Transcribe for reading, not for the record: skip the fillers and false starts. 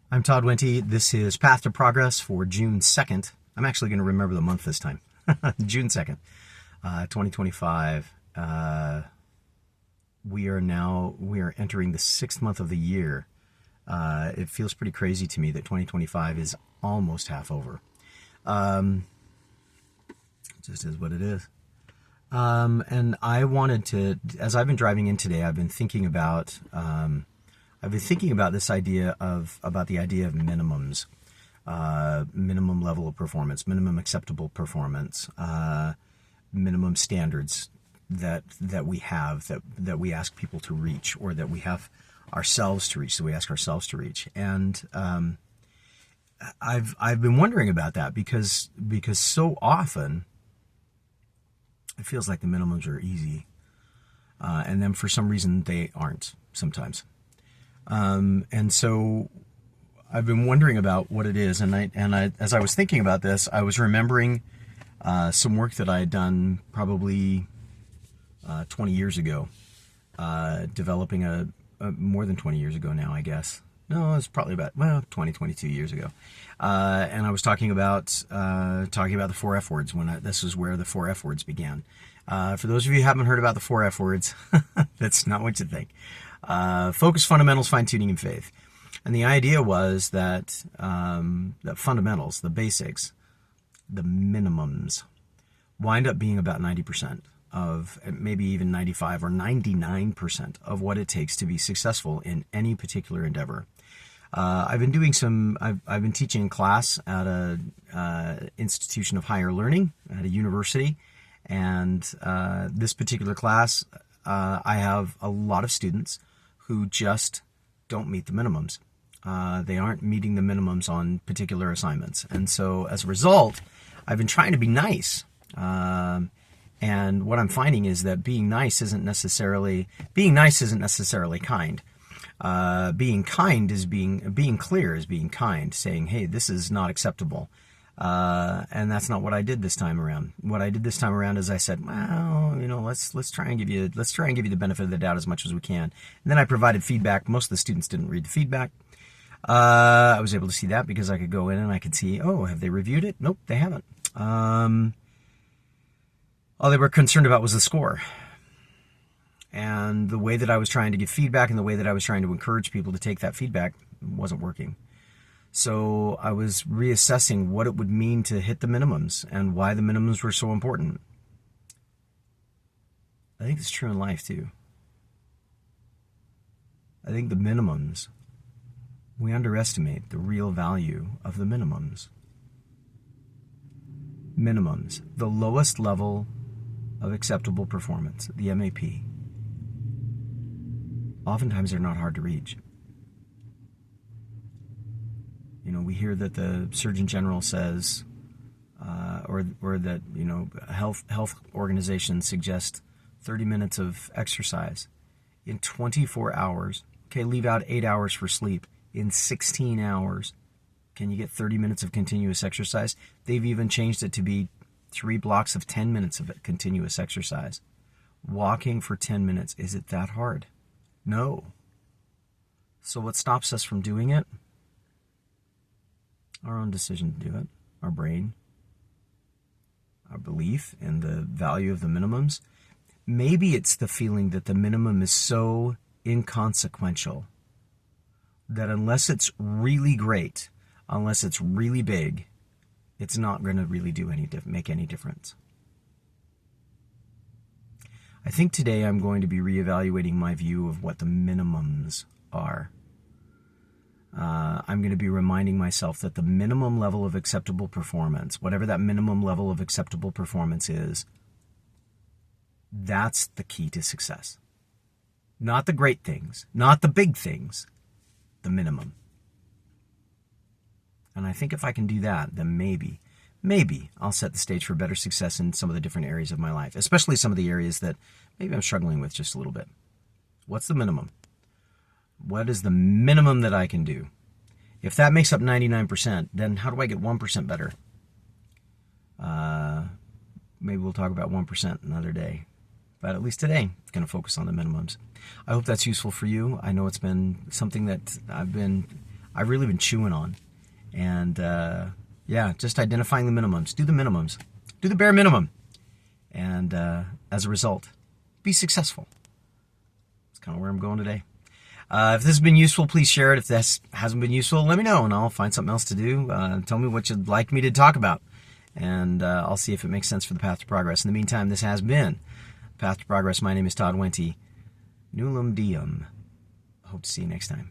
I'm Todd Wente. This is Path to Progress for June 2nd. I'm actually going to remember the month this time. June 2nd, 2025. We are entering the 6th month of the year. It feels pretty crazy to me that 2025 is almost half over. It just is what it is. And I wanted to, as I've been driving in today, I've been thinking about this idea of minimums, minimum level of performance, minimum acceptable performance, minimum standards that we have, that we ask people to reach, or that we have ourselves to reach, that we ask ourselves to reach. And I've been wondering about that because so often it feels like the minimums are easy, and then for some reason they aren't sometimes. And so I've been wondering about what it is, and I as I was thinking about this, I was remembering some work that I had done probably 20 years ago, developing a more than 20 years ago now, I guess. No, it's probably about 22 years ago, and I was talking about the 4 F words this is where the 4 F words began. For those of you who haven't heard about the 4 F words, that's not what you think. Focus, fundamentals, fine-tuning, and faith. And the idea was that that fundamentals, the basics, the minimums, wind up being about 90% of, maybe even 95 or 99% of what it takes to be successful in any particular endeavor. I've been teaching class at a institution of higher learning at a university, and this particular class, I have a lot of students who just don't meet the minimums. They aren't meeting the minimums on particular assignments. And so as a result, I've been trying to be nice. And what I'm finding is that being nice isn't necessarily kind. Being clear is being kind, saying, hey, this is not acceptable. And that's not what I did this time around. What I did this time around is I said, well, let's try and give you the benefit of the doubt as much as we can. And then I provided feedback. Most of the students didn't read the feedback. I was able to see that because I could go in and I could see, oh, have they reviewed it? Nope, they haven't. All they were concerned about was the score. And the way that I was trying to give feedback and the way that I was trying to encourage people to take that feedback wasn't working. So I was reassessing what it would mean to hit the minimums and why the minimums were so important. I think it's true in life too. I think the minimums, we underestimate the real value of the minimums. Minimums, the lowest level of acceptable performance, the MAP. Oftentimes they're not hard to reach. We hear that the Surgeon General says, or that health organizations suggest 30 minutes of exercise in 24 hours. Okay, leave out 8 hours for sleep. In 16 hours, can you get 30 minutes of continuous exercise? They've even changed it to be 3 blocks of 10 minutes of continuous exercise. Walking for 10 minutes, is it that hard? No. So what stops us from doing it? Our own decision to do it, our brain, our belief in the value of the minimums. Maybe it's the feeling that the minimum is so inconsequential that unless it's really great, unless it's really big, it's not going to really make any difference. I think today I'm going to be reevaluating my view of what the minimums are. I'm going to be reminding myself that the minimum level of acceptable performance, whatever that minimum level of acceptable performance is, that's the key to success. Not the great things, not the big things, the minimum. And I think if I can do that, then maybe I'll set the stage for better success in some of the different areas of my life, especially some of the areas that maybe I'm struggling with just a little bit. What's the minimum? What is the minimum that I can do? If that makes up 99%, then how do I get 1% better? Maybe we'll talk about 1% another day. But at least today, I'm going to focus on the minimums. I hope that's useful for you. I know it's been something that I've I've really been chewing on. And yeah, just identifying the minimums. Do the minimums. Do the bare minimum. And as a result, be successful. That's kind of where I'm going today. If this has been useful, please share it. If this hasn't been useful, let me know, and I'll find something else to do. Tell me what you'd like me to talk about, and I'll see if it makes sense for the Path to Progress. In the meantime, this has been Path to Progress. My name is Todd Wente. Nulum Diem. Hope to see you next time.